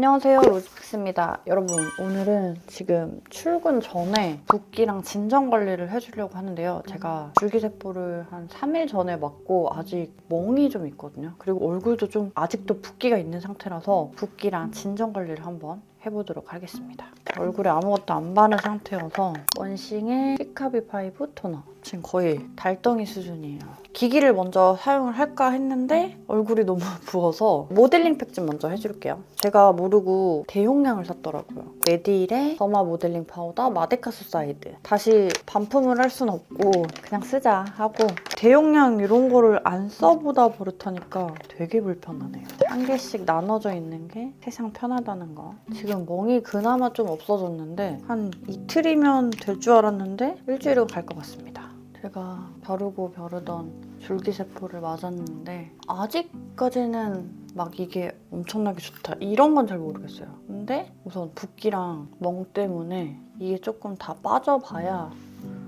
안녕하세요, 로지픽스입니다. 여러분, 오늘은 지금 출근 전에 붓기랑 진정 관리를 해주려고 하는데요. 제가 줄기세포를 한 3일 전에 맞고 아직 멍이 좀 있거든요. 그리고 얼굴도 좀 아직도 붓기가 있는 상태라서 붓기랑 진정 관리를 한번 해보도록 하겠습니다. 얼굴에 아무것도 안 바른 상태여서 원싱의 시카비 파이브 토너. 지금 거의 달덩이 수준이에요. 기기를 먼저 사용을 할까 했는데 얼굴이 너무 부어서 모델링 팩 좀 먼저 해줄게요. 제가 모르고 대용량을 샀더라고요. 메디힐의 더마 모델링 파우더 마데카소 사이드. 다시 반품을 할 순 없고 그냥 쓰자 하고 대용량 이런 거를 안 써보다 버릇하니까 되게 불편하네요. 한 개씩 나눠져 있는 게 세상 편하다는 거. 지금 멍이 그나마 좀 없어졌는데 한 이틀이면 될 줄 알았는데 일주일은 갈 것 같습니다. 제가 벼르고 벼르던 줄기세포를 맞았는데 아직까지는 막 이게 엄청나게 좋다 이런 건 잘 모르겠어요. 근데 우선 붓기랑 멍 때문에 이게 조금 다 빠져봐야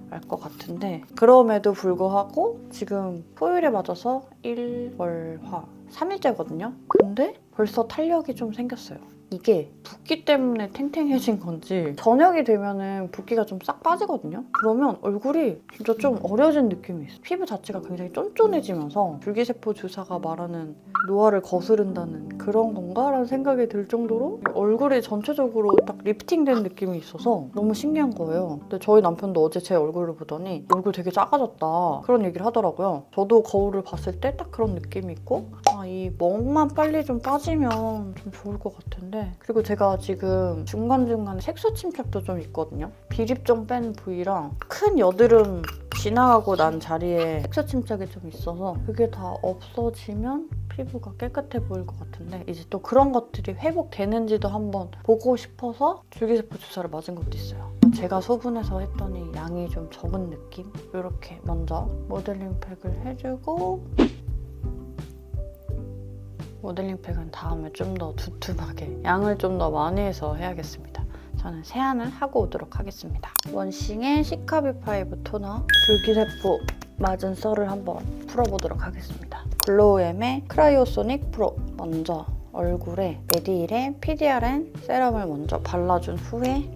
알 것 같은데 그럼에도 불구하고 지금 토요일에 맞아서 일월화 3일째거든요. 근데 벌써 탄력이 좀 생겼어요. 이게 붓기 때문에 탱탱해진 건지 저녁이 되면은 붓기가 좀 싹 빠지거든요. 그러면 얼굴이 진짜 좀 어려진 느낌이 있어요. 피부 자체가 굉장히 쫀쫀해지면서 줄기세포 주사가 말하는 노화를 거스른다는 그런 건가? 라는 생각이 들 정도로 얼굴이 전체적으로 딱 리프팅된 느낌이 있어서 너무 신기한 거예요. 근데 저희 남편도 어제 제 얼굴을 보더니 얼굴 되게 작아졌다 그런 얘기를 하더라고요. 저도 거울을 봤을 때 딱 그런 느낌이 있고 이 멍만 빨리 좀 빠지면 좀 좋을 것 같은데 그리고 제가 지금 중간중간에 색소 침착도 좀 있거든요. 비립종 뺀 부위랑 큰 여드름 지나가고 난 자리에 색소 침착이 좀 있어서 그게 다 없어지면 피부가 깨끗해 보일 것 같은데 이제 또 그런 것들이 회복되는지도 한번 보고 싶어서 줄기세포 주사를 맞은 것도 있어요. 제가 소분해서 했더니 양이 좀 적은 느낌? 이렇게 먼저 모델링 팩을 해주고 모델링 팩은 다음에 좀 더 두툼하게 양을 좀 더 많이 해서 해야겠습니다. 저는 세안을 하고 오도록 하겠습니다. 원싱의 시카비 파이브 토너 줄기세포 맞은 썰을 한번 풀어보도록 하겠습니다. 글로우엠의 크라이오소닉 프로 먼저 얼굴에 메디힐의 PDRN 세럼을 먼저 발라준 후에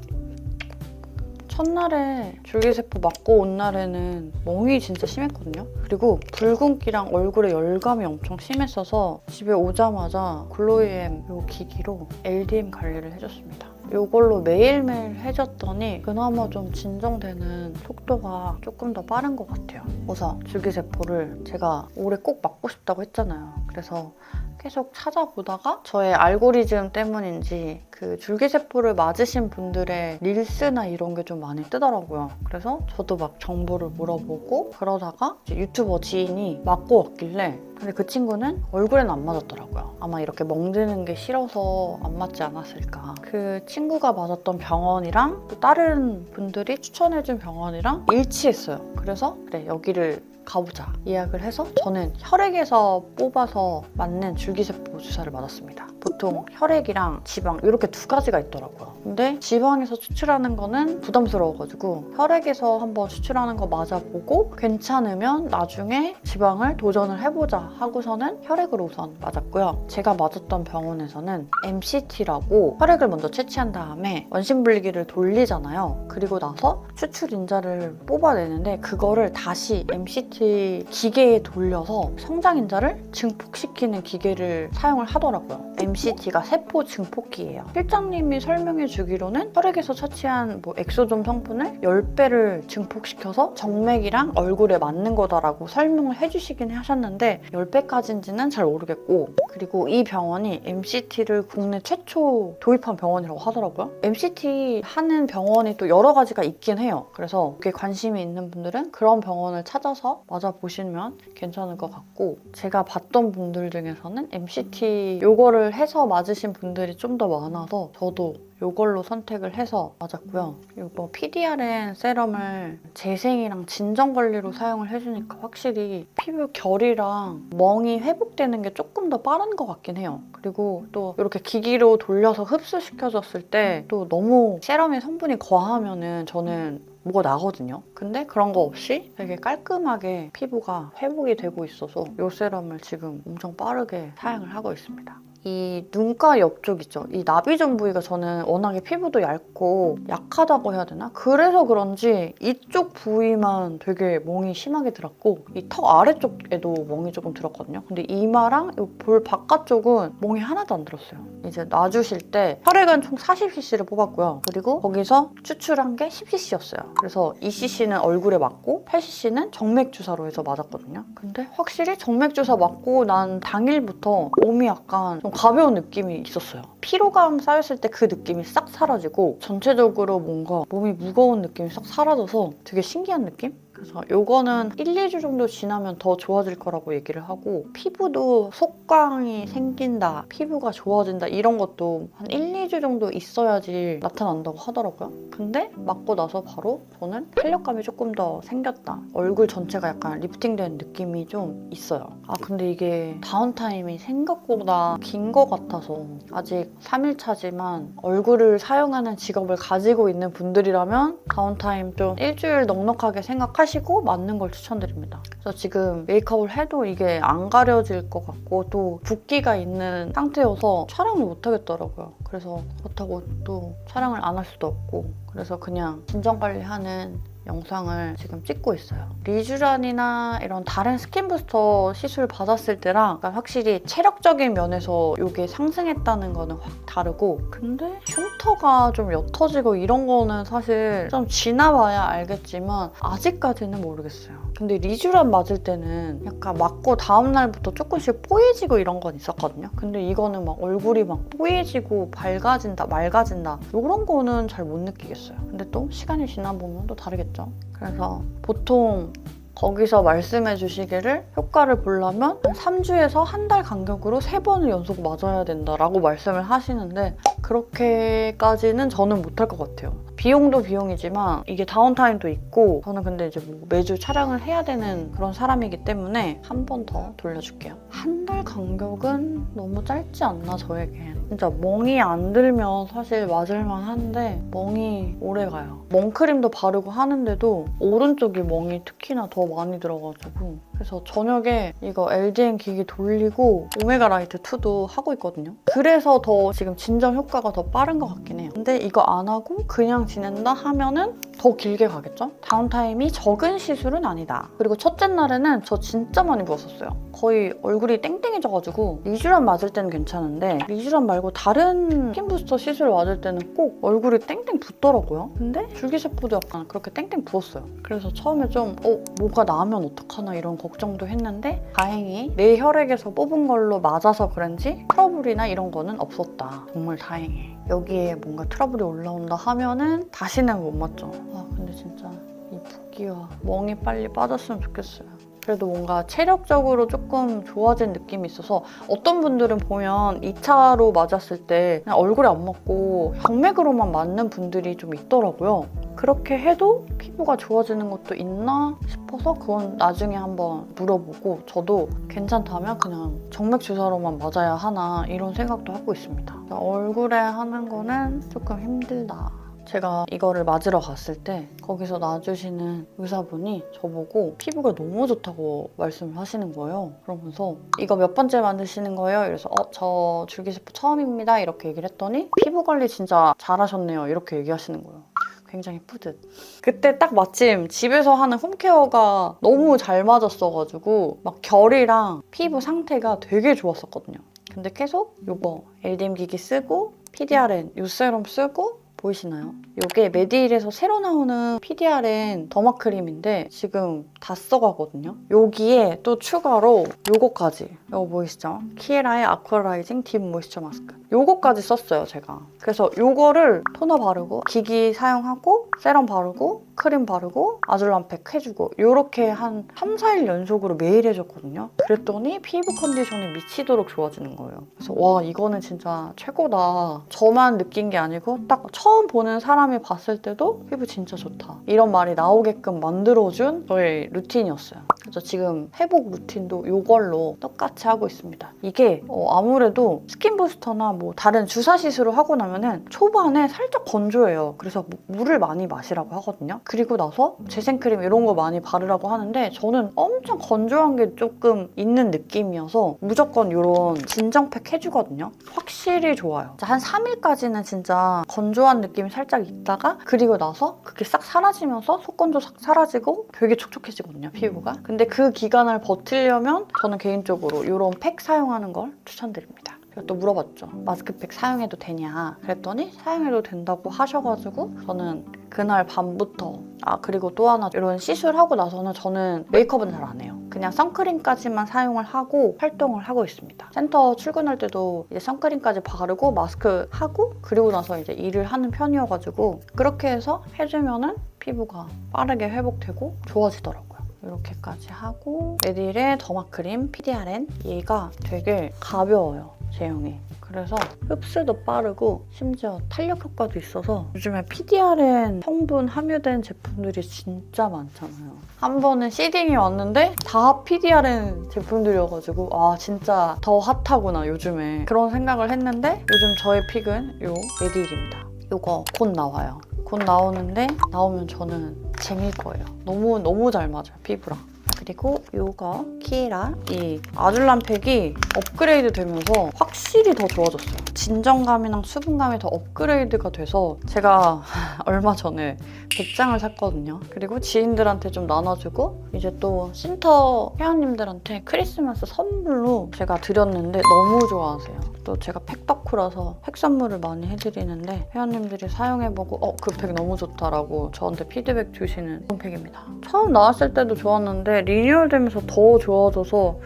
첫날에 줄기세포 맞고 온 날에는 멍이 진짜 심했거든요. 그리고 붉은기랑 얼굴에 열감이 엄청 심했어서 집에 오자마자 글로이엠 이 기기로 LDM 관리를 해줬습니다. 이걸로 매일매일 해줬더니 그나마 좀 진정되는 속도가 조금 더 빠른 것 같아요. 우선 줄기세포를 제가 올해 꼭 맞고 싶다고 했잖아요. 그래서 계속 찾아보다가 저의 알고리즘 때문인지 그 줄기세포를 맞으신 분들의 릴스나 이런 게 좀 많이 뜨더라고요. 그래서 저도 막 정보를 물어보고 그러다가 유튜버 지인이 맞고 왔길래 근데 그 친구는 얼굴에는 안 맞았더라고요. 아마 이렇게 멍드는 게 싫어서 안 맞지 않았을까. 그 친구가 맞았던 병원이랑 또 다른 분들이 추천해준 병원이랑 일치했어요. 그래서 그래 여기를 가보자 예약을 해서 저는 혈액에서 뽑아서 맞는 줄기세포 주사를 맞았습니다. 보통 혈액이랑 지방 이렇게 두 가지가 있더라고요. 근데 지방에서 추출하는 거는 부담스러워가지고 혈액에서 한번 추출하는 거 맞아보고 괜찮으면 나중에 지방을 도전을 해보자 하고서는 혈액으로 우선 맞았고요. 제가 맞았던 병원에서는 MCT라고 혈액을 먼저 채취한 다음에 원심분리기를 돌리잖아요. 그리고 나서 추출 인자를 뽑아내는데 그거를 다시 MCT 기계에 돌려서 성장 인자를 증폭시키는 기계를 사용을 하더라고요. MCT가 세포 증폭기예요. 실장님이 설명해 주기로는 혈액에서 채취한 엑소솜 성분을 10배를 증폭시켜서 정맥이랑 얼굴에 맞는 거다라고 설명을 해주시긴 하셨는데 10배까지인지는 잘 모르겠고 그리고 이 병원이 MCT를 국내 최초 도입한 병원이라고 하더라고요. MCT 하는 병원이 또 여러 가지가 있긴 해요. 그래서 그게 관심이 있는 분들은 그런 병원을 찾아서 맞아보시면 괜찮을 것 같고 제가 봤던 분들 중에서는 MCT 요거를 해서 맞으신 분들이 좀 더 많아서 저도 이걸로 선택을 해서 맞았고요. 이거 PDRN 세럼을 재생이랑 진정 관리로 사용을 해주니까 확실히 피부 결이랑 멍이 회복되는 게 조금 더 빠른 것 같긴 해요. 그리고 또 이렇게 기기로 돌려서 흡수시켜줬을 때 또 너무 세럼의 성분이 과하면은 저는 뭐가 나거든요. 근데 그런 거 없이 되게 깔끔하게 피부가 회복이 되고 있어서 이 세럼을 지금 엄청 빠르게 사용을 하고 있습니다. 이 눈가 옆쪽 있죠? 이 나비존 부위가 저는 워낙에 피부도 얇고 약하다고 해야 되나? 그래서 그런지 이쪽 부위만 되게 멍이 심하게 들었고 이 턱 아래쪽에도 멍이 조금 들었거든요. 근데 이마랑 이 볼 바깥쪽은 멍이 하나도 안 들었어요. 이제 놔주실 때 혈액은 총 40cc를 뽑았고요. 그리고 거기서 추출한 게 10cc였어요. 그래서 2cc는 얼굴에 맞고 8cc는 정맥 주사로 해서 맞았거든요. 근데 확실히 정맥 주사 맞고 난 당일부터 몸이 약간 좀 가벼운 느낌이 있었어요. 피로감 쌓였을 때 그 느낌이 싹 사라지고 전체적으로 뭔가 몸이 무거운 느낌이 싹 사라져서 되게 신기한 느낌? 그래서 요거는 1, 2주 정도 지나면 더 좋아질 거라고 얘기를 하고 피부도 속광이 생긴다, 피부가 좋아진다 이런 것도 한 1, 2주 정도 있어야지 나타난다고 하더라고요. 근데 맞고 나서 바로 저는 탄력감이 조금 더 생겼다. 얼굴 전체가 약간 리프팅된 느낌이 좀 있어요. 아 근데 이게 다운타임이 생각보다 긴 것 같아서 아직 3일차지만 얼굴을 사용하는 직업을 가지고 있는 분들이라면 다운타임 좀 일주일 넉넉하게 생각하시고 맞는 걸 추천드립니다. 그래서 지금 메이크업을 해도 이게 안 가려질 것 같고 또 붓기가 있는 상태여서 촬영을 못 하겠더라고요. 그래서 그렇다고 또 촬영을 안 할 수도 없고 그래서 그냥 진정관리하는 영상을 지금 찍고 있어요. 리쥬란이나 이런 다른 스킨 부스터 시술 받았을 때랑 확실히 체력적인 면에서 이게 상승했다는 거는 확 다르고 근데 흉터가 좀 옅어지고 이런 거는 사실 좀 지나봐야 알겠지만 아직까지는 모르겠어요. 근데 리쥬란 맞을 때는 약간 맞고 다음날부터 조금씩 뽀얘지고 이런 건 있었거든요. 근데 이거는 막 얼굴이 막 뽀얘지고 밝아진다, 맑아진다 이런 거는 잘 못 느끼겠어요. 근데 또 시간이 지나보면 또 다르겠죠. 그래서 보통 거기서 말씀해 주시기를 효과를 보려면 3주에서 한 달 간격으로 3번을 연속 맞아야 된다라고 말씀을 하시는데 그렇게까지는 저는 못할 것 같아요. 비용도 비용이지만 이게 다운타임도 있고 저는 근데 이제 뭐 매주 촬영을 해야 되는 그런 사람이기 때문에 한 번 더 돌려줄게요. 한 달 간격은 너무 짧지 않나 저에겐. 진짜 멍이 안 들면 사실 맞을만 한데 멍이 오래 가요. 멍크림도 바르고 하는데도 오른쪽이 멍이 특히나 더 많이 들어가지고 그래서 저녁에 이거 LDN 기기 돌리고 오메가 라이트 2도 하고 있거든요. 그래서 더 지금 진정 효과가 더 빠른 것 같긴 해요. 근데 이거 안 하고 그냥 지낸다 하면은 더 길게 가겠죠? 다운타임이 적은 시술은 아니다. 그리고 첫째 날에는 저 진짜 많이 부었었어요. 거의 얼굴이 땡땡해져가지고 리쥬란 맞을 때는 괜찮은데 리쥬란 말고 다른 스킨 부스터 시술 맞을 때는 꼭 얼굴이 땡땡 붓더라고요. 근데 줄기세포도 약간 그렇게 땡땡 부었어요. 그래서 처음에 좀 뭐가 나면 어떡하나 이런 걱정도 했는데 다행히 내 혈액에서 뽑은 걸로 맞아서 그런지 트러블이나 이런 거는 없었다. 정말 다행히. 여기에 뭔가 트러블이 올라온다 하면은 다시는 못 맞죠. 아 근데 진짜 이 붓기와 멍이 빨리 빠졌으면 좋겠어요. 그래도 뭔가 체력적으로 조금 좋아진 느낌이 있어서 어떤 분들은 보면 2차로 맞았을 때 그냥 얼굴에 안 맞고 정맥으로만 맞는 분들이 좀 있더라고요. 그렇게 해도 피부가 좋아지는 것도 있나 싶어서 그건 나중에 한번 물어보고 저도 괜찮다면 그냥 정맥 주사로만 맞아야 하나 이런 생각도 하고 있습니다. 얼굴에 하는 거는 조금 힘들다. 제가 이거를 맞으러 갔을 때 거기서 놔주시는 의사분이 저보고 피부가 너무 좋다고 말씀을 하시는 거예요. 그러면서 이거 몇 번째 만드시는 거예요? 이래서 저 줄기세포 처음입니다. 이렇게 얘기를 했더니 피부 관리 진짜 잘하셨네요. 이렇게 얘기하시는 거예요. 굉장히 뿌듯. 그때 딱 마침 집에서 하는 홈케어가 너무 잘 맞았어가지고 막 결이랑 피부 상태가 되게 좋았었거든요. 근데 계속 이거 LDM 기기 쓰고 PDRN 유세럼 쓰고 보이시나요? 이게 메디힐에서 새로 나오는 PDRN 더마크림인데 지금 다 써가거든요. 여기에 또 추가로 요거까지. 이거 보이시죠? 키에라의 아쿠아라이징 딥 모이스처 마스크. 요거까지 썼어요, 제가. 그래서 요거를 토너 바르고 기기 사용하고 세럼 바르고 크림 바르고 아줄람팩 해주고 요렇게 한 3, 4일 연속으로 매일 해줬거든요. 그랬더니 피부 컨디션이 미치도록 좋아지는 거예요. 그래서 와 이거는 진짜 최고다. 저만 느낀 게 아니고 딱 처음 보는 사람이 봤을 때도 피부 진짜 좋다. 이런 말이 나오게끔 만들어준 저의 루틴이었어요. 그래서 지금 회복 루틴도 이걸로 똑같이 하고 있습니다. 이게 아무래도 스킨 부스터나 뭐 다른 주사 시술을 하고 나면은 초반에 살짝 건조해요. 그래서 물을 많이 마시라고 하거든요. 그리고 나서 재생크림 이런 거 많이 바르라고 하는데 저는 엄청 건조한 게 조금 있는 느낌이어서 무조건 이런 진정팩 해주거든요. 확실히 좋아요. 한 3일까지는 진짜 건조한 느낌이 살짝 있다가 그리고 나서 그게 싹 사라지면서 속건조 싹 사라지고 되게 촉촉해지거든요, 피부가. 근데 그 기간을 버티려면 저는 개인적으로 이런 팩 사용하는 걸 추천드립니다. 또 물어봤죠. 마스크팩 사용해도 되냐? 그랬더니 사용해도 된다고 하셔가지고 저는 그날 밤부터 그리고 또 하나 이런 시술하고 나서는 저는 메이크업은 잘 안 해요. 그냥 선크림까지만 사용을 하고 활동을 하고 있습니다. 센터 출근할 때도 이제 선크림까지 바르고 마스크 하고 그리고 나서 이제 일을 하는 편이어가지고 그렇게 해서 해주면은 피부가 빠르게 회복되고 좋아지더라고요. 이렇게까지 하고 메딜의 더마크림 PDRN 얘가 되게 가벼워요. 제형이. 그래서 흡수도 빠르고 심지어 탄력 효과도 있어서 요즘에 PDRN 성분 함유된 제품들이 진짜 많잖아요. 한 번은 시딩이 왔는데 다 PDRN 제품들이어가지고 진짜 더 핫하구나 요즘에 그런 생각을 했는데 요즘 저의 픽은 요 메딜입니다. 이거 곧 나와요. 곧 나오는데 나오면 저는 쟁일 거예요. 너무 잘 맞아요, 피부랑. 그리고 이거 키라 이 아줄란 팩이 업그레이드 되면서 확실히 더 좋아졌어요. 진정감이랑 수분감이 더 업그레이드가 돼서 제가 얼마 전에 100장을 샀거든요. 그리고 지인들한테 좀 나눠주고 이제 또 신터 회원님들한테 크리스마스 선물로 제가 드렸는데 너무 좋아하세요. 또 제가 팩덕후라서 팩 선물을 많이 해드리는데 회원님들이 사용해보고 그 팩 너무 좋다라고 저한테 피드백 주시는 그런 팩입니다. 처음 나왔을 때도 좋았는데 리뉴얼 되면서 더 좋아져서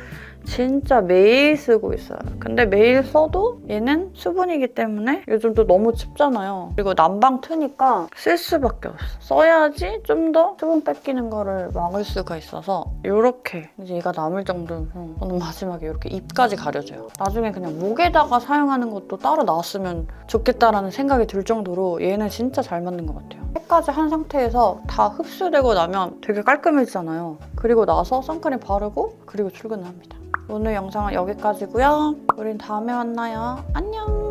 진짜 매일 쓰고 있어요. 근데 매일 써도 얘는 수분이기 때문에 요즘 또 너무 춥잖아요. 그리고 난방 트니까 쓸 수밖에 없어. 써야지 좀 더 수분 뺏기는 거를 막을 수가 있어서 이렇게 이제 얘가 남을 정도면 저는 마지막에 이렇게 입까지 가려져요. 나중에 그냥 목에다가 사용하는 것도 따로 나왔으면 좋겠다라는 생각이 들 정도로 얘는 진짜 잘 맞는 것 같아요. 팩까지 한 상태에서 다 흡수되고 나면 되게 깔끔해지잖아요. 그리고 나서 선크림 바르고 그리고 출근을 합니다. 오늘 영상은 여기까지고요. 우린 다음에 만나요. 안녕!